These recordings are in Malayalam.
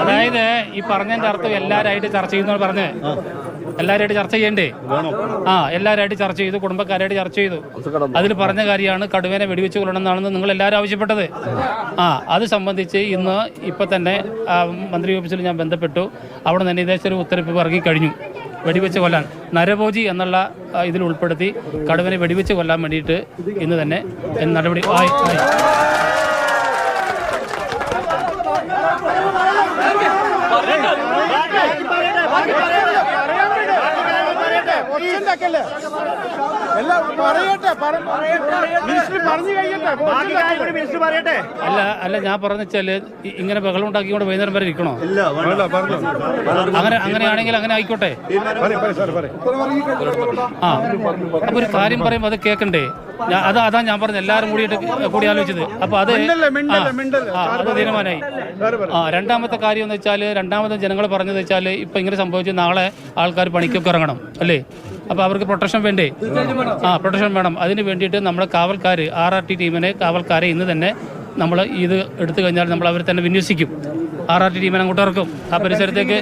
അതായത് ഈ പറഞ്ഞതിന്റെ അർത്ഥം എല്ലാവരായിട്ട് ചർച്ച ചെയ്യുന്ന പറഞ്ഞ് എല്ലാവരുമായിട്ട് ചർച്ച ചെയ്യണ്ടേ? എല്ലാവരുമായിട്ട് ചർച്ച ചെയ്തു, കുടുംബക്കാരായിട്ട് ചർച്ച ചെയ്തു. അതിൽ പറഞ്ഞ കാര്യമാണ് കടുവേനെ വെടിവെച്ച് കൊല്ലണമെന്നാണെന്ന് നിങ്ങൾ എല്ലാവരും ആവശ്യപ്പെട്ടത്. അത് സംബന്ധിച്ച് ഇപ്പം തന്നെ മന്ത്രി ഓഫീസിൽ ഞാൻ ബന്ധപ്പെട്ടു. അവിടെ തന്നെ ഏകദേശം ഒരു ഉത്തരവ് ഇറങ്ങിക്കഴിഞ്ഞു. വെടിവെച്ച് കൊല്ലാൻ നരഭോജി എന്നുള്ള ഇതിൽ ഉൾപ്പെടുത്തി കടുവനെ വെടിവെച്ച് കൊല്ലാൻ വേണ്ടിയിട്ട് ഇന്ന് തന്നെ നടപടി ആയി. അല്ല ഞാൻ പറഞ്ഞാല് ഇങ്ങനെ ബഹളം ഉണ്ടാക്കിക്കൊണ്ട് വൈകുന്നേരം വരെ ഇരിക്കണോ? അങ്ങനെയാണെങ്കിൽ അങ്ങനെ ആയിക്കോട്ടെ. അപ്പൊ ഒരു കാര്യം പറയുമ്പോ അത് കേൾക്കണ്ടേ? അതാ ഞാൻ പറഞ്ഞത്, എല്ലാവരും കൂടി ആലോചിച്ചത്. അപ്പൊ അത് തീരുമാനമായി. രണ്ടാമത്തെ കാര്യം എന്ന് വെച്ചാൽ, രണ്ടാമത്തെ ജനങ്ങൾ പറഞ്ഞത് വെച്ചാൽ ഇപ്പൊ ഇങ്ങനെ സംഭവിച്ചു, നാളെ ആൾക്കാർ പണിക്കൊക്കെ ഇറങ്ങണം അല്ലേ? അപ്പൊ അവർക്ക് പ്രൊട്ടക്ഷൻ വേണ്ടേ? പ്രൊട്ടക്ഷൻ വേണം. അതിന് വേണ്ടിയിട്ട് നമ്മളെ കാവൽക്കാർ, RRT ടീമിനെ, കാവൽക്കാരെ ഇന്ന് തന്നെ നമ്മൾ ഇത് എടുത്തു കഴിഞ്ഞാൽ നമ്മൾ അവരെ തന്നെ വിന്യസിക്കും. RRT ടീമിനെ അങ്ങോട്ട് ഇറക്കും ആ പരിസരത്തേക്ക്.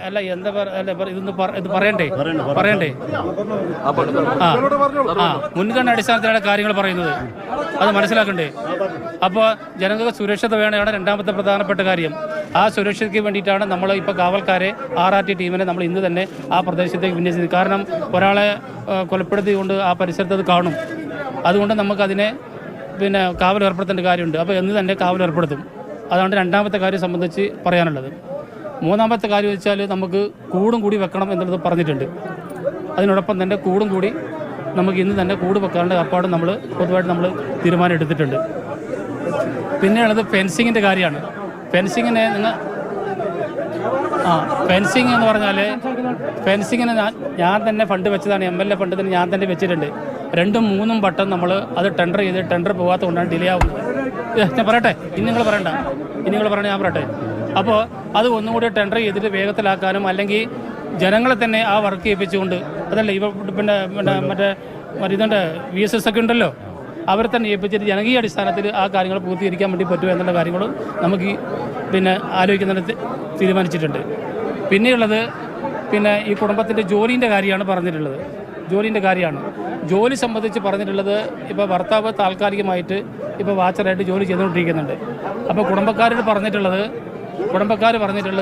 അല്ല എന്താ ഇത് പറയണ്ടേ? മുൻഗണന അടിസ്ഥാനത്തിലാണ് കാര്യങ്ങൾ പറയുന്നത്. അത് മനസ്സിലാക്കണ്ടേ? അപ്പോൾ ജനങ്ങൾക്ക് സുരക്ഷിത വേണമാണ് രണ്ടാമത്തെ പ്രധാനപ്പെട്ട കാര്യം. ആ സുരക്ഷയ്ക്ക് വേണ്ടിയിട്ടാണ് നമ്മൾ ഇപ്പോൾ കാവൽക്കാരെ, RRT ടീമിനെ നമ്മൾ ഇന്ന് തന്നെ ആ പ്രദേശത്തേക്ക് വിന്യസിച്ചത്. കാരണം ഒരാളെ കൊലപ്പെടുത്തിക്കൊണ്ട് ആ പരിസരത്ത് അത് കാണും. അതുകൊണ്ട് നമുക്കതിനെ കാവൽ ഏർപ്പെടുത്തേണ്ട കാര്യമുണ്ട്. അപ്പോൾ എന്ന് തന്നെ കാവൽ ഏർപ്പെടുത്തും. അതാണ് രണ്ടാമത്തെ കാര്യം സംബന്ധിച്ച് പറയാനുള്ളത്. മൂന്നാമത്തെ കാര്യം വെച്ചാൽ നമുക്ക് കൂടും കൂടി വെക്കണം എന്നുള്ളത് പറഞ്ഞിട്ടുണ്ട്. അതിനോടൊപ്പം തന്നെ കൂടും കൂടി നമുക്ക് ഇന്ന് തന്നെ കൂട് വെക്കാനുള്ള ഏർപ്പാട് നമ്മൾ പൊതുവായിട്ട് നമ്മൾ തീരുമാനം എടുത്തിട്ടുണ്ട്. പിന്നെയുള്ളത് ഫെൻസിങ്ങിൻ്റെ കാര്യമാണ്. ഫെൻസിങ്ങിന് ഫെൻസിങ് എന്ന് പറഞ്ഞാൽ ഫെൻസിങ്ങിന് ഞാൻ തന്നെ ഫണ്ട് വെച്ചതാണ്. MLA ഫണ്ട് തന്നെ ഞാൻ തന്നെ വെച്ചിട്ടുണ്ട്. 2-3 വട്ടം നമ്മൾ അത് ടെൻഡർ പോകാത്ത കൊണ്ടാണ് ഡിലേ ആവുന്നത്. ഞാൻ പറയട്ടെ, ഇനി നിങ്ങൾ പറയണ്ട, ഞാൻ പറയട്ടെ. അപ്പോൾ അത് ഒന്നുകൂടി ടെൻഡർ ചെയ്തിട്ട് വേഗത്തിലാക്കാനും, അല്ലെങ്കിൽ ജനങ്ങളെ തന്നെ ആ വർക്ക് ചെയ്യിപ്പിച്ചുകൊണ്ട്, അതല്ലേ മറ്റേ ഇതുണ്ട് VSS ഒക്കെ ഉണ്ടല്ലോ, അവരെ തന്നെ ഏൽപ്പിച്ചിട്ട് ജനകീയ അടിസ്ഥാനത്തിൽ ആ കാര്യങ്ങൾ പൂർത്തീകരിക്കാൻ വേണ്ടി പറ്റുമോ എന്നുള്ള കാര്യങ്ങളും നമുക്ക് ആലോചിക്കുന്നതിന് തീരുമാനിച്ചിട്ടുണ്ട്. പിന്നെയുള്ളത് ഈ കുടുംബത്തിൻ്റെ ജോലീൻ്റെ കാര്യമാണ് പറഞ്ഞിട്ടുള്ളത്. ജോലി സംബന്ധിച്ച് പറഞ്ഞിട്ടുള്ളത്, ഇപ്പോൾ ഭർത്താവ് താൽക്കാലികമായിട്ട് ഇപ്പോൾ വാച്ചറായിട്ട് ജോലി ചെയ്തുകൊണ്ടിരിക്കുന്നുണ്ട്. അപ്പോൾ കുടുംബക്കാർ പറഞ്ഞിട്ടുള്ളത്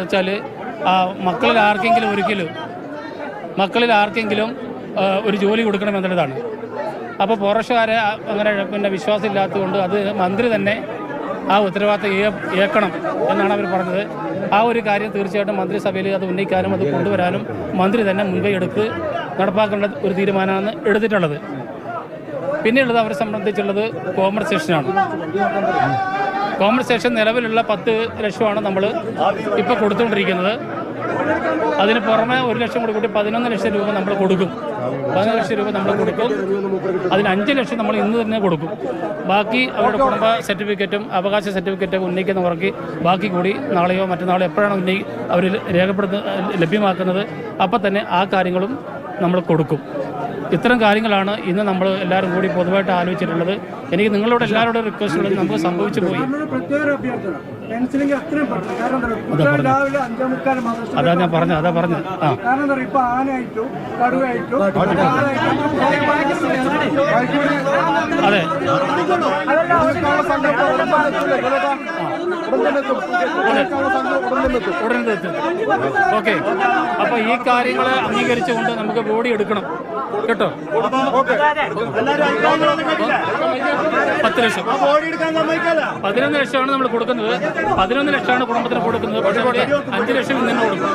വെച്ചാൽ മക്കളിൽ ആർക്കെങ്കിലും ഒരു ജോലി കൊടുക്കണമെന്നുള്ളതാണ്. അപ്പോൾ പോറഷുകാരെ അങ്ങനെ വിശ്വാസം ഇല്ലാത്തതുകൊണ്ട് അത് മന്ത്രി തന്നെ ആ ഉത്തരവാദിത്തം ഏൽക്കണം എന്നാണ് അവർ പറഞ്ഞത്. ആ ഒരു കാര്യം തീർച്ചയായിട്ടും മന്ത്രിസഭയിൽ അത് ഉന്നയിക്കാനും അത് കൊണ്ടുവരാനും മന്ത്രി തന്നെ മുൻകൈ എടുത്ത് നടപ്പാക്കേണ്ട ഒരു തീരുമാനമാണ് എടുത്തിട്ടുള്ളത്. പിന്നെയുള്ളത് അവരെ സംബന്ധിച്ചുള്ളത് കോമ്പൻസേഷനാണ്. കോമ്പൻസേഷൻ നിലവിലുള്ള 10 ലക്ഷമാണ് നമ്മൾ ഇപ്പോൾ കൊടുത്തുകൊണ്ടിരിക്കുന്നത്. അതിന് പുറമെ 1 ലക്ഷം കൂടി കൂട്ടി 11 ലക്ഷം രൂപ നമ്മൾ കൊടുക്കും. 11 ലക്ഷം രൂപ നമ്മൾ കൊടുക്കും. അതിന് 5 ലക്ഷം നമ്മൾ ഇന്ന് തന്നെ കൊടുക്കും. ബാക്കി അവരുടെ കുടുംബ സർട്ടിഫിക്കറ്റും അവകാശ സർട്ടിഫിക്കറ്റൊക്കെ ഉന്നയിക്കുന്നവർക്ക് ബാക്കി കൂടി നാളെയോ മറ്റന്നാളോ എപ്പോഴാണ് അവർ ലഭ്യമാക്കുന്നത് അപ്പം തന്നെ ആ കാര്യങ്ങളും നമ്മൾ കൊടുക്കും. ഇത്തരം കാര്യങ്ങളാണ് ഇന്ന് നമ്മൾ എല്ലാവരും കൂടി പൊതുവായിട്ട് ആലോചിച്ചിട്ടുള്ളത്. എനിക്ക് നിങ്ങളോട് എല്ലാവരോടും റിക്വസ്റ്റ് ഉള്ളത്, നമുക്ക് സംഭവിച്ചു പോയി. അതാ ഞാൻ പറഞ്ഞു. അതെ ഉടനെ എത്തും. ഓക്കെ. അപ്പൊ ഈ കാര്യങ്ങളെ അംഗീകരിച്ചുകൊണ്ട് നമുക്ക് ബോഡി എടുക്കണം കേട്ടോ. 10 ലക്ഷം 11 ലക്ഷമാണ് നമ്മൾ കൊടുക്കുന്നത്. 11 ലക്ഷമാണ് കുടുംബത്തിന് കൊടുക്കുന്നത്. പക്ഷേ 5 ലക്ഷം ഇന്ന് തന്നെ കൊടുക്കും.